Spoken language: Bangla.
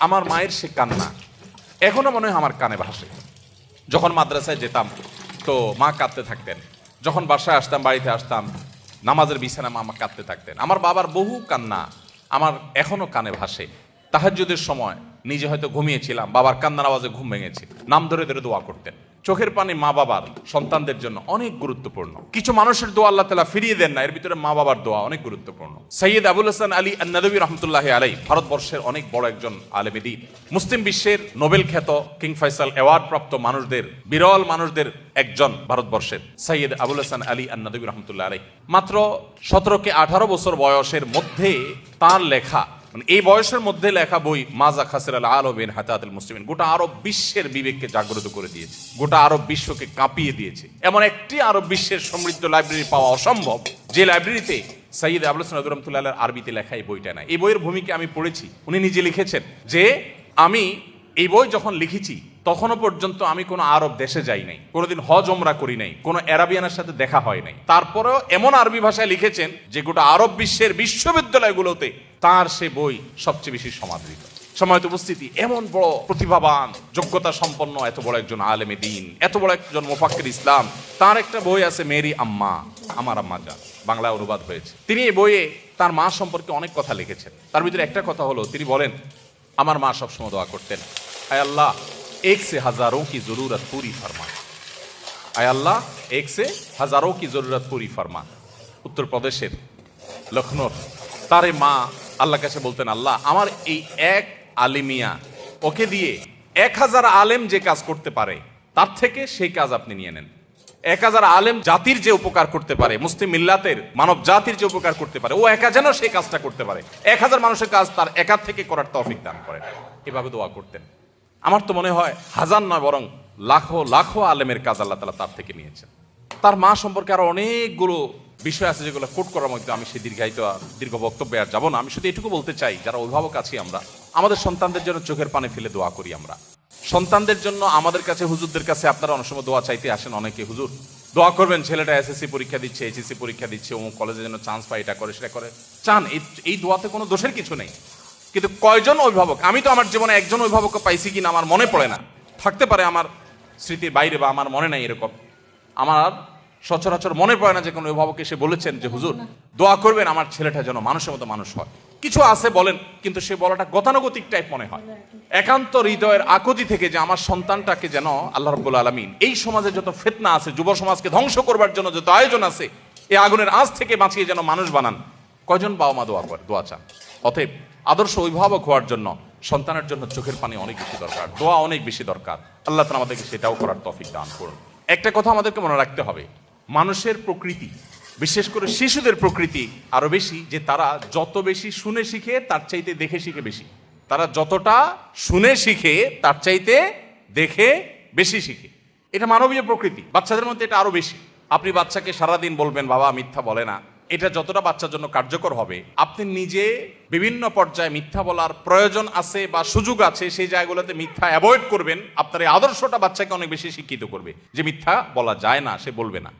আমার মায়ের সে কান্না এখনো মনে হয় আমার কানে ভাসে। যখন মাদ্রাসায় যেতাম তো মা কাঁদতে থাকতেন, যখন বাসায় আসতাম, বাড়িতে আসতাম, নামাজের বিছানা মা কাঁদতে থাকতেন। আমার বাবার বহু কান্না আমার এখনো কানে ভাসে। তাহাজ্জুদের সময় নিজে হয়তো ঘুমিয়েছিলাম, বাবার কান্নার আওয়াজে ঘুম ভেঙেছে, নাম ধরে ধরে দোয়া করতেন। চোখের পানি মা বাবার সন্তানদের জন্য অনেক গুরুত্বপূর্ণ। কিছু মানুষের দোয়া আল্লাহ তাআলা ফিরিয়ে দেন না, এর ভিতরে মা বাবার দোয়া অনেক গুরুত্বপূর্ণ। সৈয়দ আবুল হাসান আলী আন-নাদভী রাহমাতুল্লাহি আলাইহি ভারতবর্ষের অনেক বড় একজন আলেম দ্বীন, মুসলিম বিশ্বের নোবেল খ্যাত কিং ফয়সাল অ্যাওয়ার্ড প্রাপ্ত মানুষদের, বিরল মানুষদের একজন ভারতবর্ষের সৈয়দ আবুল হাসান আলী আন-নাদভী রাহমাতুল্লাহি আলাইহি। মাত্র 17 থেকে 18 বছর বয়সের মধ্যে তার লেখা, মানে এই বয়সের মধ্যে লেখা বই মাজা খাসির আল আলম বিন হাতাতুল মুসলিমিন গোটা আরব বিশ্বের বিবেককে জাগ্রত করে দিয়েছে, গোটা আরব বিশ্বকে কাঁপিয়ে দিয়েছে। এমন একটি আরব বিশ্বের সমৃদ্ধ লাইব্রেরি পাওয়া অসম্ভব যে লাইব্রেরিতে সৈয়দ আবুল হাসান রাহমাতুল্লাহ আরবিতে লেখা এই বইটা নাই। এই বইয়ের ভূমিকা আমি পড়েছি। উনি নিজে লিখেছেন যে আমি এই বই যখন লিখেছি তখনও পর্যন্ত আমি কোনো আরব দেশে যাই নাই, কোনোদিন হজ ওমরা করি নাই, কোনো অ্যারাবিয়ানের সাথে দেখা হয় নাই। তারপরেও এমন আরবি ভাষায় লিখেছেন যে গোটা আরব বিশ্বের বিশ্ববিদ্যালয়গুলোতে তার সে বই সবচেয়ে বেশি সমাদৃত। সময়ত উপস্থিতি, এমন বড় প্রতিভাবান, যোগ্যতা সম্পন্ন এত বড় একজন আলেমে দ্বীন, এত বড় একজন মুফাক্কির ইসলাম, তার একটা বই আছে মেরি আম্মা, আমার আম্মা জান, বাংলায় অনুবাদ হয়েছে। তিনি এই বইয়ে তার মা সম্পর্কে অনেক কথা লিখেছেন। তার ভিতরে একটা কথা হলো, তিনি বলেন আমার মা সবসময় দোয়া করতেন, আয় আল্লাহ एक से हजारों की जरूरत पूरी फरमा, आय अल्लाह एक से हजारों की जरूरत पूरी फरमा। उत्तर प्रदेशेर लखनऊ तारे माँ আল্লাহ কাছে বলতেন, আল্লাহ আমার এই এক আলিমিয়া, ওকে দিয়ে 1000 আলেম যে কাজ করতে পারে তার থেকে সেই কাজ আপনি নিয়ে নেন। 1000 আলেম জাতির যে উপকার করতে পারে, মুসলিম মিল্লাতের মানব জাতির যে উপকার করতে পারে, ও একা যেন সেই কাজটা করতে পারে। 1000 মানুষের কাজ তার একা থেকে করার তৌফিক দান করেন। এভাবে দোয়া করতেন। আমার তো মনে হয় হাজার নয় বরং লাখো লাখো আলেমের কাজ আল্লাহ তাআলা তার থেকে নিয়েছেন। তার মা সম্পর্কে আরো অনেকগুলো বিষয় আছে যেগুলো কোট করার মধ্যে আমি সেই দীর্ঘ বক্তব্যে আর যাবো না। আমি শুধু এটুকু বলতে চাই, যারা অভিভাবক আছি আমরা, আমাদের সন্তানদের জন্য চোখের পানি ফেলে দোয়া করি। আমরা সন্তানদের জন্য আমাদের কাছে, হুজুরদের কাছে আপনারা অনেক সময় দোয়া চাইতে আসেন। অনেকে হুজুর দোয়া করবেন, ছেলেটা এসএসসি পরীক্ষা দিচ্ছে, এইচএসসি পরীক্ষা দিচ্ছে, ও কলেজে যেন চান্স পায়, এটা করে সেটা করে চান। এই দোয়াতে কোনো দোষের কিছু নেই। কিন্তু কয়জন অভিভাবক, আমি তো আমার জীবনে একজন অভিভাবককে পাইছি কিনা আমার মনে পড়ে না, থাকতে পারে আমার স্মৃতির বাইরে বা আমার মনে নাই এরকম। আমার সচরাচর মনে পড়ে না যে কোনো অভিভাবক এসে বলেছেন যে হুজুর দোয়া করবেন আমার ছেলেটা যেন মানুষের মতো মানুষ হয়। কিছু আছে বলেন, কিন্তু সে বলাটা গতানুগতিক টাইপ মনে হয়। একান্ত হৃদয়ের আকুতি থেকে যে আমার সন্তানটাকে যেন আল্লাহ রাব্বুল আলামিন এই সমাজে যত ফিতনা আছে, যুব সমাজকে ধ্বংস করবার জন্য যত আয়োজন আছে, এই আগুনের আঁচ থেকে বাঁচিয়ে যেন মানুষ বানান। কয়জন বাবা মা দোয়া চান? অতএব আদর্শ অভিভাবক হওয়ার জন্য সন্তানের জন্য চোখের পানি অনেক বেশি দরকার, দোয়া অনেক বেশি দরকার। আল্লাহ তাআলা আমাদেরকে সেটাও করার তৌফিক দান করুন। একটা কথা আমাদেরকে মনে রাখতে হবে, মানুষের প্রকৃতি, বিশেষ করে শিশুদের প্রকৃতি আরো বেশি যে তারা যত বেশি শুনে শিখে তার চাইতে দেখে শিখে বেশি। তারা যতটা শুনে শিখে তার চাইতে দেখে বেশি শিখে। এটা মানবীয় প্রকৃতি, বাচ্চাদের মধ্যে এটা আরো বেশি। আপনি বাচ্চাকে সারাদিন বলবেন বাবা মিথ্যা বলে না, এটা যতটা বাচ্চার জন্য কার্যকর হবে, আপনি নিজে বিভিন্ন পর্যায়ে মিথ্যা বলার প্রয়োজন আছে বা সুযোগ আছে সেই জায়গাগুলোতে মিথ্যা অ্যাভয়েড করবেন। আপনার এই আদর্শটা বাচ্চাকে অনেক বেশি শিক্ষিত করবে যে মিথ্যা বলা যায় না, সে বলবে না।